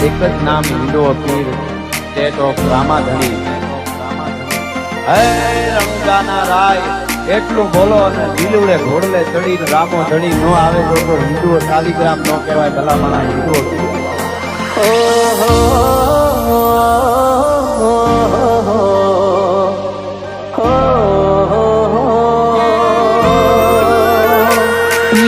એક જ નામ હિન્દુ પીર સ્ટેટ ઓફ રામાધણી. હે રમજાના રાય એટલું બોલો અને દિલવડે ઘોડલે ચડીને રામો ધણી નો આવે તો હિન્દુઓ શાલિગ્રામ નો કહેવાય. ભલામણા હિન્દુઓ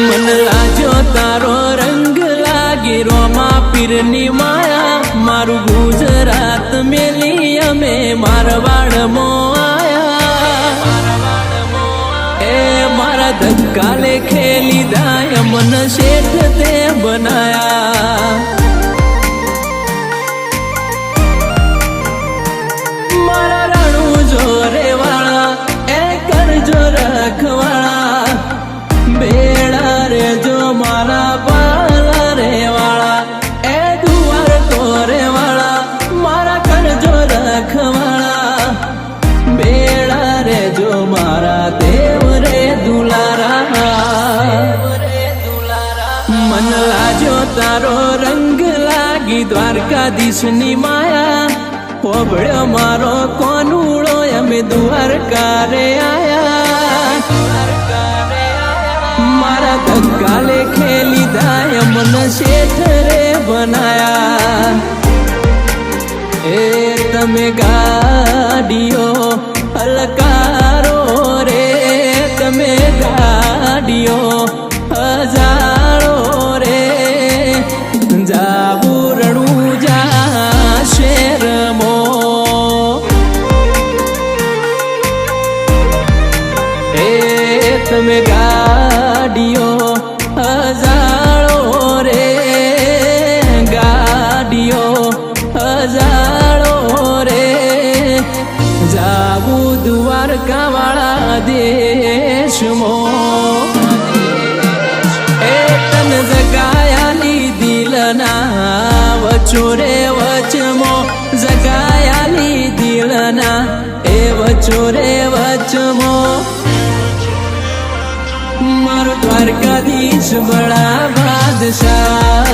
મન લાજો તારો રંગ લાગી રોમા પીરની માયા. મારું ગુજરાત મેલી અમે મારવાડમો આયા. એ મારા ધક્કાલે ખેલી દાય મન શેઠ તે બનાયા. મારા રણું જોરે વાળા એ કરજો રખવાળા. બેડા રે જો મારા પાલા રે વાળા એ દુવાર તોરે વાળા મારા કરજો રખવાળા. બેડા રે જો મારા દેવ રે દુલારા. મન લાજો તારો રંગ લાગી દ્વારકાધીશની માયા. પોબળ્યો મારો કોનુળો અમે દ્વારકા રે આયા. મારા ધક્કાલે ખેલી દાય મન શેઠ રે બનાયા. એ તમે ગાડીઓ હલકારો રે તમે ગાડીઓ હજારો રે. જાબુરણું જા શેરમો એ તમે ગાડીઓ હજારો રે. ગાડીઓ હજારો રે. જાવું દ્વારકા વાળા દેશમાં એ તન જગાયાલી દિલના વચો રે વચમો. જગાયાલી દિલના એ વચો રે વચમો. મારો દ્વારકાધીશ બડા બાદશાહ.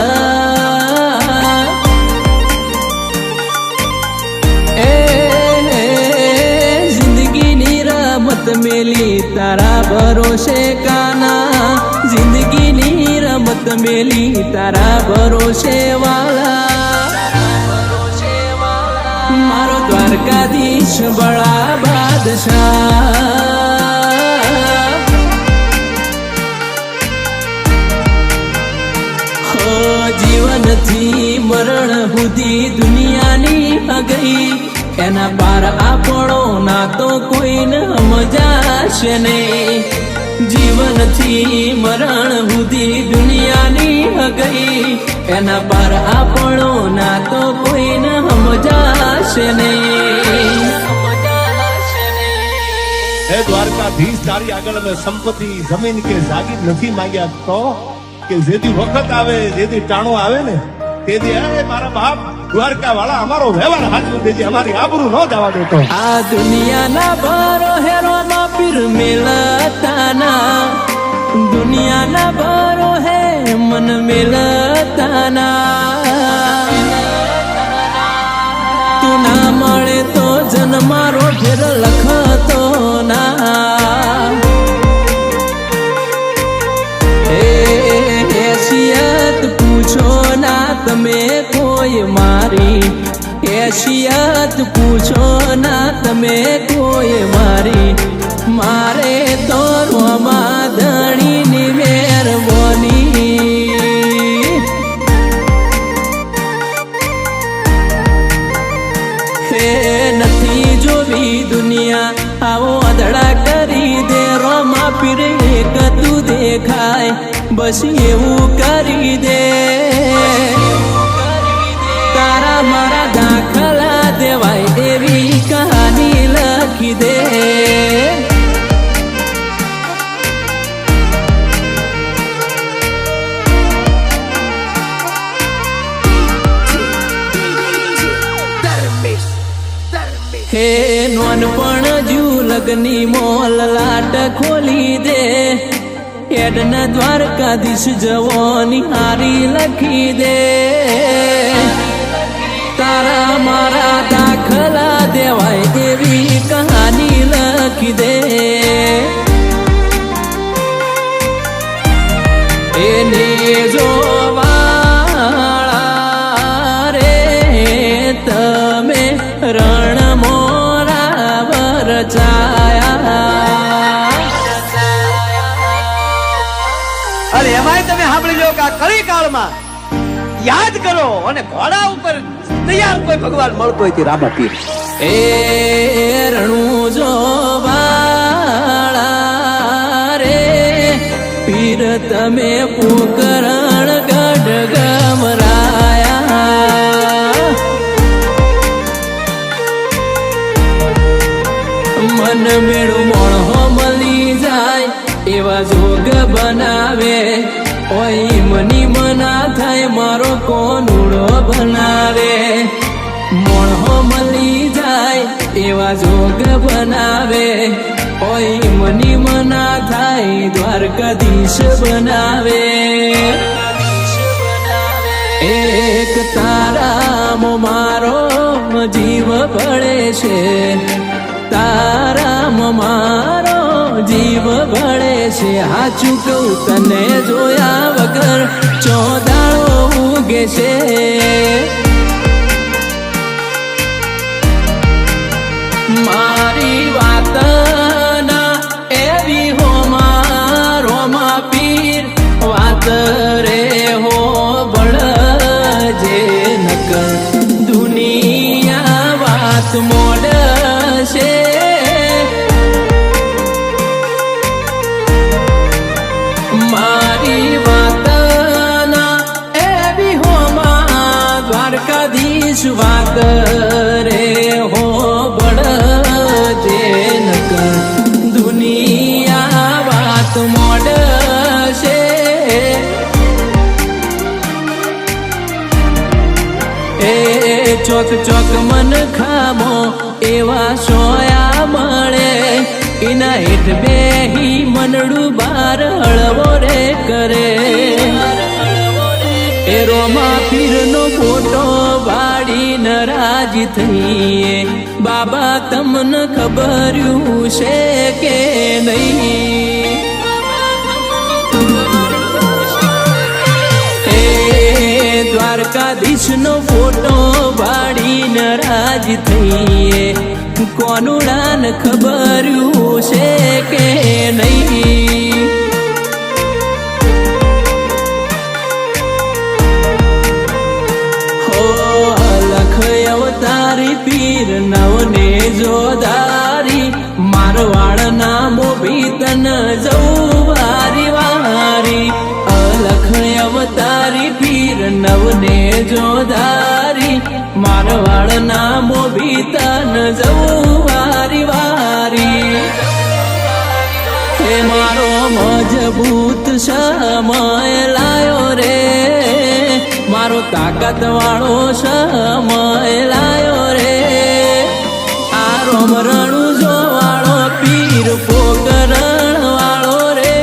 એ જિંદગીની રમત મેલી તારા ભરોસે કાના. જિંદગીની રમત મેલી તારા ભરોસે વાલા. મારો દ્વારકાધીશ બડા બાદશાહ. જીવનથી મરણ સુધી દુનિયાની હગઈ. એના પાર આપણો ના તો કોઈને સમજાશે નહીં. જીવનથી મરણ સુધી દુનિયાની હગઈ. એના પાર આપણો ના તો કોઈને સમજાશે નહીં. હે દ્વારકાધીશ તારી આગળ અમે સંપત્તિ જમીન કે જાગીર નથી માંગ્યા તો કે જેથી વખત આવે જેથી ટાણો આવે ને તેથી અરે મારા બાપ દ્વારકા વાળા અમારો વ્યવહાર હાચવી દેજે. અમારી આબરૂ ન જવા દેતો. આ દુનિયાના ભરો હેરો માં પીર મેલતાના. દુનિયાના ભરો હે મન મેલતાના. તું ના મળે તો જન્મારો ફેર લખતો ના. હેસિયત પૂછો ના તમે કોઈ મારી. હેસિયત પૂછો ના તમે કોઈ મારી. મારે તો રોમા ધણીની મહેરબાની. હે નથી જોવી દુનિયા આવો અધડા કરી દે. રોમા પીર એક તું દેખાય બસ એવું કરી દે. તારા મારા દાખલા દેવાય એવી કહાની લખી દે. હે નોનપણ જુ લગની મોલ લાટ ખોલી દે. એડના દ્વારકાધીશ જવાની હારી લખી દે. તારા મારા દાખલા દેવાય એવી કહાની લખી દે એને જોવાળા રે તમે રણ મોરા વરચાયા. અને એમાંય તમે સાંભળી લો કે આ કળી કાળમાં યાદ કરો અને ઘોડા ઉપર તૈયાર કોઈ ભગવાન મળતો હોય તે રામા પીર. એ રણું જોવાળા રે પીર તમે પોકરણ ગઢ ગમરાયા. મન મેળું મોણો મળી જાય એવા જોગ બનાવે ઓય મની મના થાય મારો કોનુડો બનાવે. મોણો મળી જાય એવા જોગ બનાવે ઓય મની મના થાય દ્વારકાધીશ બનાવે. એક તારામાં મારો જીવ પડે છે તારામાં મારો જીવ ભળે છે. હાચું કહું તને જોયા વગર ચોદાળો ઉગે છે. મારી વાત ના એવી હો મારો મા પીર વાત રે હો બળજે નકર દુનિયા વાત મોડશે. મારી વાત ના એવી હો માં દ્વારકાધીશ વાત રે હો બળજે નકર દુનિયા વાત મોડશે. એ ચોક ચોક મન ખામો એવા સોયા મળે એના હેઠ બેહી મનડું બાર હળવો રે કરે. એ રોમા પીરનો ફોટો વાળી નરાજ થઈએ બાબા તમને ખબર્યું છે કે નહીં. એ દ્વારકાધીશનો ફોટો વાળી નરાજ થઈએ કોનુડાન ખબર્યું છે કે નહીં. હો લખ અવતારી પીર નવને જોદારી મારવાડ નામો ભી તન જવું વારી વારી. અલખ અવતારી પીર નવને જોદારી મારવાડ નામો ભી તન જવું વારી વારી. હે મારો મજબૂત સમય લાયો રે મારો તાકાત વાળો સમય લાયો રે. આ રોમ રણું જોવાળો પીર પોકરણ વાળો રે.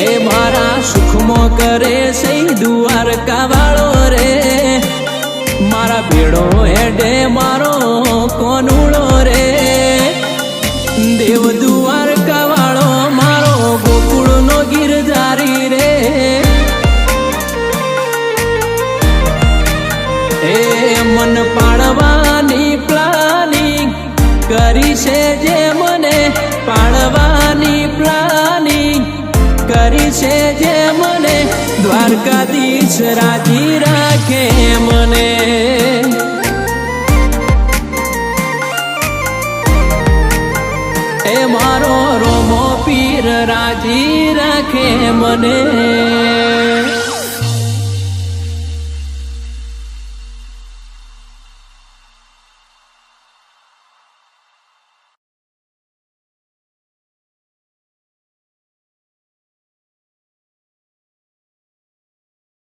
એ મારા સુખમાં કરે સહી દ્વારકા વાળો રે. મારા ભેડો હેડે મારો કોનુડો રે. દેવ દ્વારકા વાળો મારો ગોકુળનો ગિરધારી રે. એ મન પાડવાની પ્લાનિંગ કરી છે જે મને પાડવાની પ્લાનિંગ કરી છે જે મને દ્વારકાધીશ રાજી રાખે મને. એ મારો રોમો પીર રાજી રાખે મને.